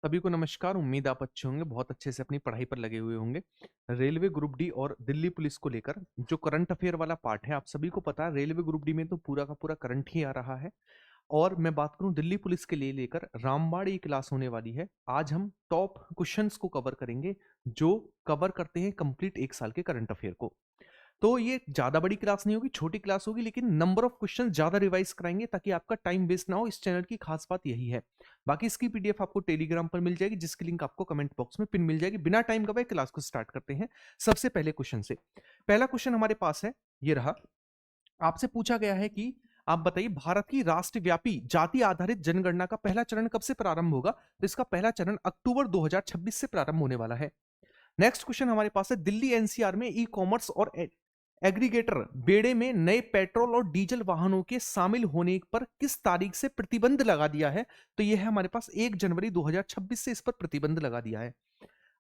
सभी को नमस्कार। उम्मीद आप अच्छे होंगे, बहुत अच्छे से अपनी पढ़ाई पर लगे हुए होंगे। रेलवे ग्रुप डी और दिल्ली पुलिस को लेकर जो करंट अफेयर वाला पार्ट है, आप सभी को पता है रेलवे ग्रुप डी में तो पूरा का पूरा करंट ही आ रहा है। और मैं बात करूं दिल्ली पुलिस के लिए लेकर रामबाड़ ये क्लास होने वाली है। आज हम टॉप क्वेश्चंस को कवर करेंगे जो कवर करते हैं कंप्लीट एक साल के करंट अफेयर को। तो ये ज्यादा बड़ी क्लास नहीं होगी, छोटी क्लास होगी, लेकिन नंबर ऑफ क्वेश्चन ज्यादा रिवाइज कराएंगे ताकि आपका टाइम वेस्ट ना हो। इस चैनल की खास बात यही है। बाकी इसकी पीडीएफ आपको टेलीग्राम पर मिल जाएगी, जिसकी लिंक आपको कमेंट बॉक्स में पिन मिल जाएगी। बिना टाइम गवाए क्लास को स्टार्ट करते हैं सबसे पहले क्वेश्चन से। पहला क्वेश्चन हमारे पास है, ये रहा। आपसे पूछा गया है कि आप बताइए भारत की राष्ट्रव्यापी जाति आधारित जनगणना का पहला चरण कब से प्रारंभ होगा। तो इसका पहला चरण अक्टूबर 2026 से प्रारंभ होने वाला है। नेक्स्ट क्वेश्चन हमारे पास है, दिल्ली एनसीआर में ई कॉमर्स और एग्रीगेटर बेड़े में नए पेट्रोल और डीजल वाहनों के शामिल होने पर किस तारीख से प्रतिबंध लगा दिया है। तो यह है हमारे पास 1 जनवरी 2026 से इस पर प्रतिबंध लगा दिया है।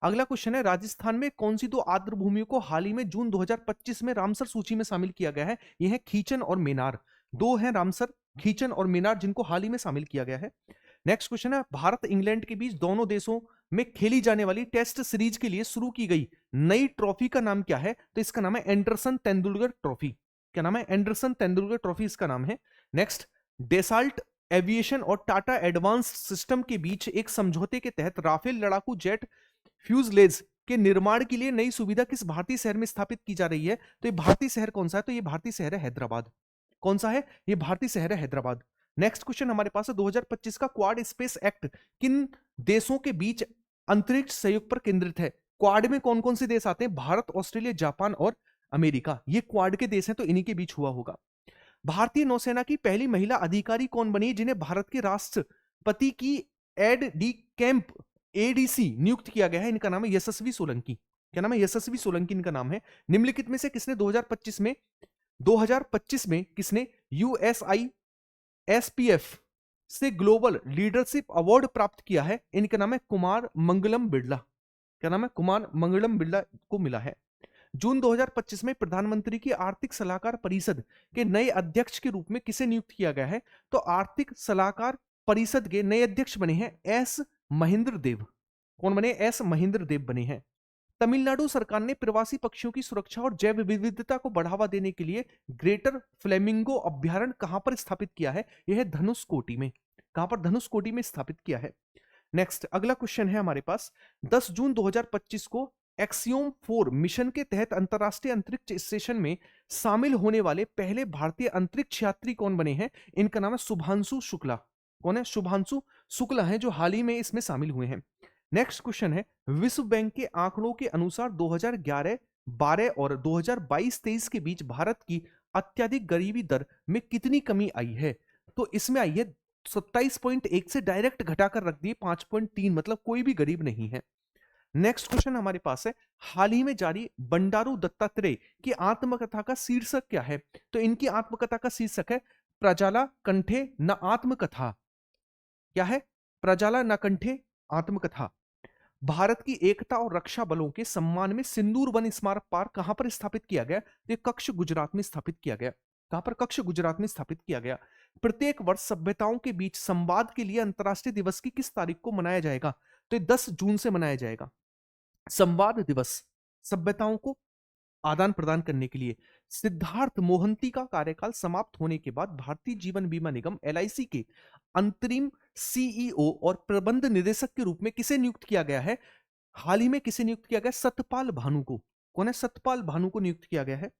अगला क्वेश्चन है, राजस्थान में कौन सी दो आर्द्र भूमियों को हाल ही में जून 2025 में रामसर सूची में शामिल किया गया है। यह है खीचन और मेनार। दो हैं रामसर, खीचन और मेनार, जिनको हाल ही में शामिल किया गया है। नेक्स्ट क्वेश्चन है, भारत इंग्लैंड के बीच दोनों देशों में खेली जाने वाली टेस्ट सीरीज के लिए शुरू की गई नई ट्रॉफी का नाम क्या है। तो इसका नाम है एंडरसन तेंदुलकर ट्रॉफी। क्या नाम है? एंडरसन तेंदुलकर ट्रॉफी इसका नाम है। नेक्स्ट, डेसाल्ट एविएशन और टाटा एडवांस सिस्टम के बीच एक समझौते के तहत राफेल लड़ाकू जेट फ्यूजलेज के निर्माण के लिए नई सुविधा किस भारतीय शहर में स्थापित की जा रही है। तो ये भारतीय शहर कौन सा है? तो ये भारतीय शहर है हैदराबाद। कौन सा है? ये भारतीय शहर है हैदराबाद। नेक्स्ट क्वेश्चन हमारे पास है, 2025 का क्वाड स्पेस एक्ट किन देशों के बीच अंतरिक्ष सहयोग पर केंद्रित है। क्वाड में कौन कौन से देश आते हैं? भारत, ऑस्ट्रेलिया, जापान और अमेरिका। ये क्वाड के देश हैं, तो इन्हीं के बीच हुआ होगा। भारतीय नौसेना की पहली महिला अधिकारी कौन बनी जिन्हें भारत के राष्ट्रपति की एड डी कैंप एडीसी नियुक्त किया गया है? इनका नाम है यशस्वी सोलंकी। क्या नाम है? यशस्वी सोलंकी इनका नाम है। निम्नलिखित में से किसने 2025 में किसने यूएसआई एसपीएफ से ग्लोबल लीडरशिप अवार्ड प्राप्त किया है? इनका नाम है कुमार मंगलम बिड़ला। क्या नाम है? कुमार मंगलम बिड़ला को मिला है। जून 2025 में प्रधानमंत्री की आर्थिक सलाहकार परिषद के नए अध्यक्ष के रूप में किसे नियुक्त किया गया है? तो आर्थिक सलाहकार परिषद के नए अध्यक्ष बने हैं एस महेंद्र देव। कौन बने? एस महेंद्र देव बने हैं। तमिलनाडु सरकार ने प्रवासी पक्षियों की सुरक्षा और जैव विविधता को बढ़ावा देने के लिए ग्रेटर फ्लेमिंगो अभ्यारण्य कहां पर स्थापित किया है? यह है धनुषकोटी में। कहां पर? धनुषकोटी में स्थापित किया है। नेक्स्ट अगला क्वेश्चन है हमारे पास, 10 जून 2025 को एक्सियोम 4 मिशन के तहत अंतरराष्ट्रीय अंतरिक्ष स्टेशन में शामिल होने वाले पहले भारतीय अंतरिक्ष यात्री कौन बने हैं? इनका नाम है शुभांशु शुक्ला। कौन है? शुभांशु शुक्ला है, जो हाल ही में इसमें शामिल हुए हैं। नेक्स्ट क्वेश्चन है, विश्व बैंक के आंकड़ों के अनुसार 2011-12 और 2022-23 के बीच भारत की अत्यधिक गरीबी दर में कितनी कमी आई है? तो इसमें आई है 27.1 से डायरेक्ट घटाकर रख दिए 5.3, मतलब कोई भी गरीब नहीं है। नेक्स्ट क्वेश्चन हमारे पास है, हाल ही में जारी बंडारू दत्तात्रेय की आत्मकथा का शीर्षक क्या है? तो इनकी आत्मकथा का शीर्षक है प्रजाला कंठे न आत्मकथा। क्या है? प्रजाला न कंठे आत्मकथा। भारत की एकता और रक्षा बलों के सम्मान में सिंदूर वन स्मारक पार्क कहां पर स्थापित किया गया? तो कक्ष गुजरात में स्थापित किया गया। कहां पर? कक्ष गुजरात में स्थापित किया गया। प्रत्येक वर्ष सभ्यताओं के बीच संवाद के लिए अंतरराष्ट्रीय दिवस की किस तारीख को मनाया जाएगा? तो 10 जून से मनाया जाएगा संवाद दिवस, सभ्यताओं को आदान प्रदान करने के लिए। सिद्धार्थ मोहंती का कार्यकाल समाप्त होने के बाद भारतीय जीवन बीमा निगम एलआईसी के अंतरिम सीईओ और प्रबंध निदेशक के रूप में किसे नियुक्त किया गया है? हाल ही में किसे नियुक्त किया गया? सतपाल भानु को। कौन है? सतपाल भानु को नियुक्त किया गया है।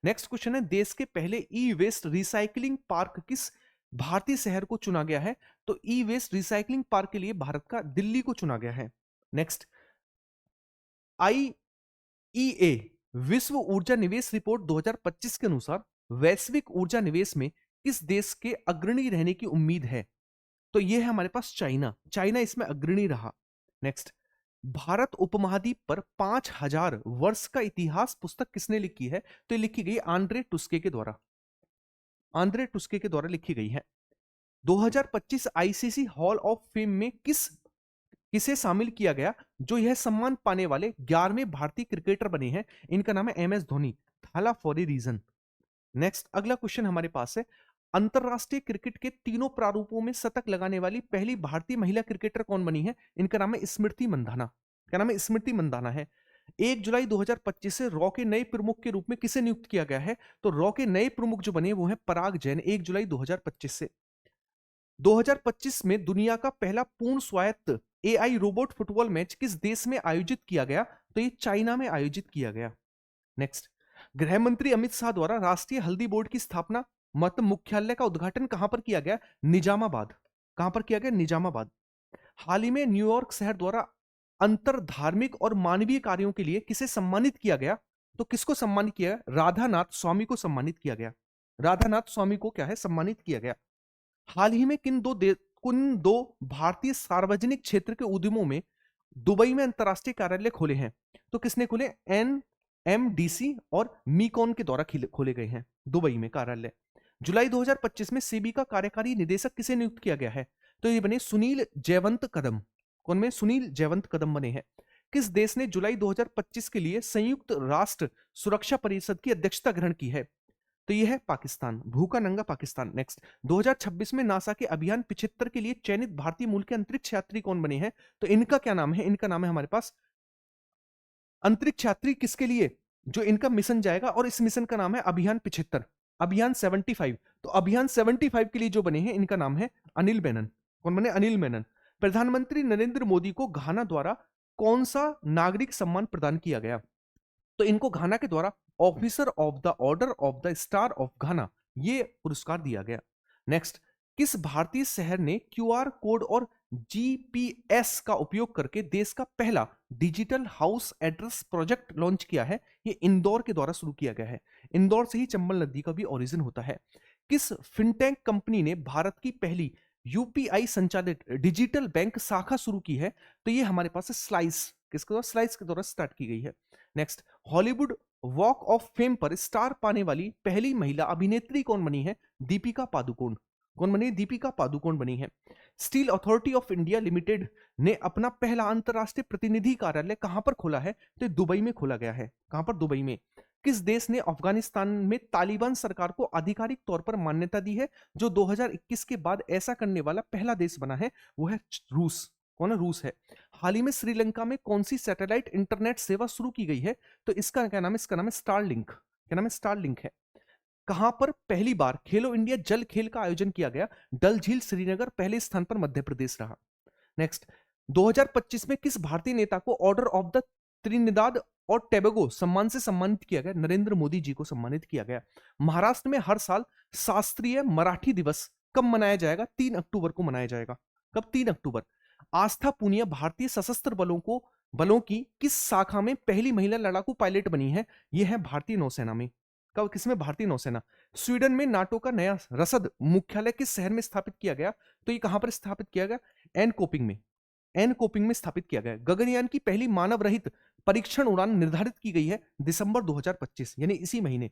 नेक्स्ट क्वेश्चन है, देश के पहले ई वेस्ट रिसाइकलिंग पार्क किस भारतीय शहर को चुना गया है? तो ई वेस्ट रिसाइकलिंग पार्क के लिए भारत का दिल्ली को चुना गया है। नेक्स्ट, आईईए विश्व ऊर्जा निवेश रिपोर्ट 2025 के अनुसार वैश्विक ऊर्जा निवेश में किस देश के अग्रणी रहने की उम्मीद है? तो यह है हमारे पास चाइना। चाइना इसमें अग्रणी रहा। नेक्स्ट, भारत उपमहाद्वीप पर 5000 वर्ष का इतिहास पुस्तक किसने लिखी है? तो ये लिखी गई आंद्रे टुस्के के द्वारा। आंद्रे टुस्के के द्वारा लिखी गई है। 2025 आईसीसी हॉल ऑफ फेम में किसे शामिल किया गया जो यह सम्मान पाने वाले 11वें भारतीय क्रिकेटर बने हैं? इनका नाम है M S Dhoni. Thala for a reason. Next अगला क्वेश्चन हमारे पास है, अंतरराष्ट्रीय क्रिकेट के तीनों प्रारूपों में शतक लगाने वाली पहली भारतीय महिला क्रिकेटर कौन बनी है? इनका नाम है स्मृति मंधाना। क्या नाम है? स्मृति मंधाना है। 1 जुलाई 2025 से रॉ के नए प्रमुख के रूप में किसे नियुक्त किया गया है? तो रॉ के नए प्रमुख जो बने वो है पराग जैन, 1 जुलाई 2025 से। 2025 में दुनिया का पहला पूर्ण स्वायत्त एआई रोबोट फुटबॉल मैच किस देश में आयोजित किया गया? तो ये चाइना में आयोजित किया गया। नेक्स्ट, गृह मंत्री अमित शाह द्वारा राष्ट्रीय हल्दी बोर्ड की स्थापना मतलब मुख्यालय का उद्घाटन कहां पर किया गया? निजामाबाद। कहां पर किया गया? निजामाबाद। हाल ही में न्यूयॉर्क शहर द्वारा अंतर धार्मिक और मानवीय कार्यों के लिए किसे सम्मानित किया गया? तो किसको सम्मानित किया गया? राधानाथ स्वामी को सम्मानित किया गया। राधानाथ स्वामी को क्या है? सम्मानित किया गया। हाल ही में किन दो भारतीय सार्वजनिक क्षेत्र के उद्यमों में दुबई में अंतरराष्ट्रीय कार्यालय खोले हैं? तो किसने खोले? एनएमडीसी और मीकॉन के द्वारा खोले गए हैं दुबई में कार्यालय। जुलाई 2025 में सेबी का कार्यकारी निदेशक किसे नियुक्त किया गया है? तो ये बने सुनील जयवंत कदम। कौन में? सुनील जयवंत कदम बने हैं। किस देश ने जुलाई 2025 के लिए संयुक्त राष्ट्र सुरक्षा परिषद की अध्यक्षता ग्रहण की है? तो यह है पाकिस्तान, भूखा नंगा पाकिस्तान। नेक्स्ट, 2026 में नासा के अभियान 75 के लिए चयनित भारतीय मूल के अंतरिक्ष यात्री कौन बने हैं? तो इनका क्या नाम है? इनका नाम है हमारे पास अंतरिक्ष यात्री किसके लिए जो इनका मिशन जाएगा, और इस मिशन का नाम है अभियान 75, अभियान 75। तो अभियान 75 के लिए जो बने हैं इनका नाम है अनिल मेनन। कौन बने? अनिल मेनन। प्रधानमंत्री नरेंद्र मोदी को घाना द्वारा कौन सा नागरिक सम्मान प्रदान किया गया? तो इनको घाना के द्वारा officer of the order of the star of घाना ये पुरस्कार दिया गया। नेक्स्ट, किस भारतीय शहर ने क्यूआर कोड और जीपीएस का उपयोग करके देश का पहला digital house address project launch किया है? ये इंदौर के द्वारा शुरू किया गया है। इंदौर से ही चंबल नदी का भी ओरिजिन होता है। किस फिनटेक कंपनी ने भारत की पहली यूपीआई संचालित डिजिटल बैंक शाखा शुरू की है? तो ये हमारे पास स्लाइस, किसके द्वारा? स्लाइस के द्वारा स्टार्ट की गई है। Next, Hollywood walk of fame पर स्टार पाने वाली पहली महिला अभिनेत्री कौन बनी है? दीपिका पादुकोण। कौन बनी? दीपिका पादुकोण बनी है। Steel authority of India limited ने अपना पहला अंतरराष्ट्रीय प्रतिनिधि कार्यालय कहां पर खोला है? तो दुबई में खोला गया है। कहां पर? दुबई में। किस देश ने अफगानिस्तान में तालिबान सरकार को आधिकारिक तौर पर मान्यता दी है? जो 2021 के बाद ऐसा करने वाला पहला देश बना है वो है रूस। कौन है? रूस है। हाल ही में श्रीलंका में कौन सी सैटेलाइट इंटरनेट सेवा शुरू की गई है? तो इसका क्या नाम है? इसका नाम है स्टारलिंक। क्या नाम है? स्टारलिंक है। कहां पर पहली बार खेलो इंडिया जल खेल का आयोजन किया गया? डल झील श्रीनगर, पहले स्थान पर मध्य प्रदेश रहा। नेक्स्ट, 2025 में किस भारतीय नेता को ऑर्डर ऑफ द त्रिनिदाद और टोबैगो सम्मान से सम्मानित किया गया? नरेंद्र मोदी जी को सम्मानित किया गया। महाराष्ट्र में हर साल शास्त्रीय मराठी दिवस कब मनाया जाएगा? 3 अक्टूबर को मनाया जाएगा। कब? 3 अक्टूबर। आस्था पुनिया भारतीय सशस्त्र बलों की किस शाखा में पहली महिला लड़ाकू पायलट बनी है? यह है भारतीय नौसेना में। कब? किसमें? भारतीय नौसेना। स्वीडन में नाटो का नया रसद मुख्यालय किस शहर में स्थापित किया गया? तो ये कहां पर स्थापित किया गया? एनकोपिंग में। एनकोपिंग में स्थापित किया गया। गगनयान की पहली मानव रहित परीक्षण उड़ान निर्धारित की गई है दिसंबर 2025 यानी इसी महीने।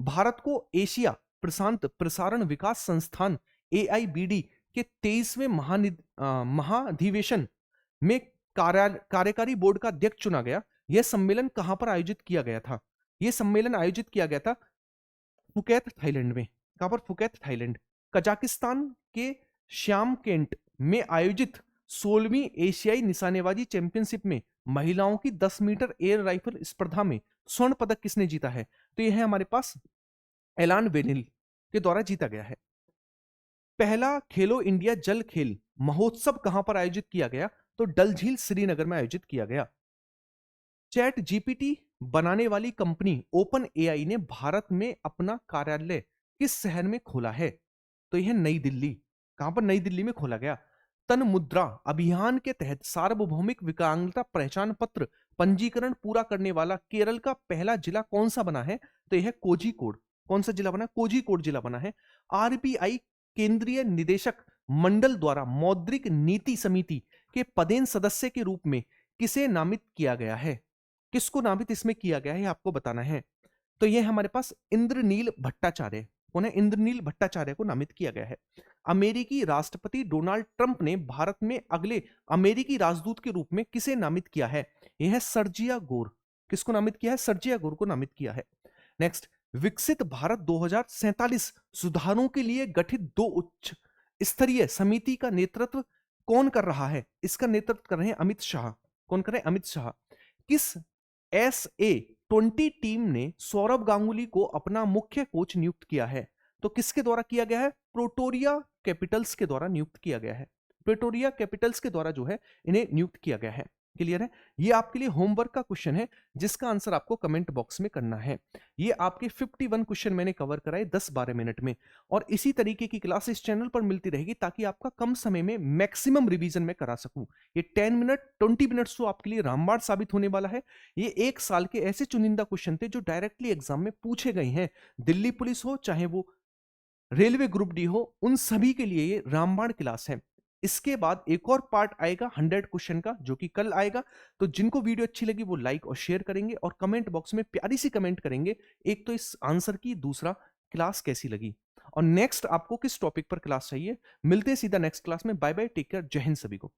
भारत को एशिया प्रशांत प्रसारण विकास संस्थान AIBD के 23वें महाधिवेशन में कार्यकारी बोर्ड का अध्यक्ष चुना गया। यह सम्मेलन कहां पर आयोजित किया गया था? यह सम्मेलन आयोजित किया गया था फुकेत, थाईलैंड में। कहां पर? Phuket, Thailand. कजाकिस्तान के श्यामकेंट में आयोजित 16वीं एशियाई निशानेबाजी चैंपियनशिप में महिलाओं की 10 मीटर एयर राइफल स्पर्धा में स्वर्ण पदक किसने जीता है? तो यह है हमारे पास एलान वेनिल के द्वारा जीता गया है। पहला खेलो इंडिया जल खेल महोत्सव कहां पर आयोजित किया गया? तो डल झील श्रीनगर में आयोजित किया गया। चैट जीपीटी बनाने वाली कंपनी ओपन एआई ने भारत में अपना कार्यालय किस शहर में खोला है? तो यह नई दिल्ली। कहां पर? नई दिल्ली में खोला गया। तन मुद्रा अभियान के तहत सार्वभौमिक विकलांगता पहचान पत्र पंजीकरण पूरा करने वाला केरल का पहला जिला कौन सा बना है? तो यह कोझिकोड। कौन सा जिला बना? कोझिकोड जिला बना है। आरबीआई केंद्रीय निदेशक मंडल द्वारा मौद्रिक नीति समिति के पदेन सदस्य के रूप में किसे नामित किया गया है? किसको नामित इसमें किया गया है आपको बताना है। तो यह हमारे पास इंद्रनील भट्टाचार्य। कौन है? इंद्रनील भट्टाचार्य को नामित किया गया है। अमेरिकी राष्ट्रपति डोनाल्ड ट्रंप ने भारत में अगले अमेरिकी राजदूत के रूप में किसे नामित किया है? यह है सर्जिया गोर। किसको नामित किया है? सर्जिया गोर को नामित किया है। नेक्स्ट, विकसित भारत 2047 सुधारों के लिए गठित 2 उच्च स्तरीय समिति का नेतृत्व कौन कर रहा है? इसका नेतृत्व कर रहे हैं अमित शाह। कौन कर रहे हैं? अमित शाह। किस SA20 टीम ने सौरव गांगुली को अपना मुख्य कोच नियुक्त किया है? तो किसके द्वारा किया गया है? प्रोटोरिया कैपिटल्स के द्वारा नियुक्त किया गया है। प्रेटोरिया कैपिटल्स के द्वारा जो है इन्हें नियुक्त किया गया है। क्लियर है? ये आपके लिए होमवर्क का क्वेश्चन है जिसका आंसर आपको कमेंट बॉक्स में करना है। ये आपके 51 क्वेश्चन मैंने कवर कराए 10-12 मिनट में, और इसी तरीके की क्लास इस चैनल पर मिलती रहेगी ताकि आपका कम समय में मैक्सिमम रिवीजन में करा सकूं। ये 10 मिनट 20 मिनट्स तो आपके लिए रामबाण साबित होने वाला है। ये 1 साल के ऐसे चुनिंदा क्वेश्चन थे जो डायरेक्टली एग्जाम में पूछे गए हैं। दिल्ली पुलिस हो चाहे वो रेलवे ग्रुप डी हो, उन सभी के लिए ये रामबाण क्लास है। इसके बाद एक और पार्ट आएगा 100 क्वेश्चन का, जो कि कल आएगा। तो जिनको वीडियो अच्छी लगी वो लाइक और शेयर करेंगे और कमेंट बॉक्स में प्यारी सी कमेंट करेंगे, एक तो इस आंसर की, दूसरा क्लास कैसी लगी और नेक्स्ट आपको किस टॉपिक पर क्लास चाहिए। मिलते हैं सीधा नेक्स्ट क्लास में। बाय बाय, टेक केयर, जय हिंद सभी को।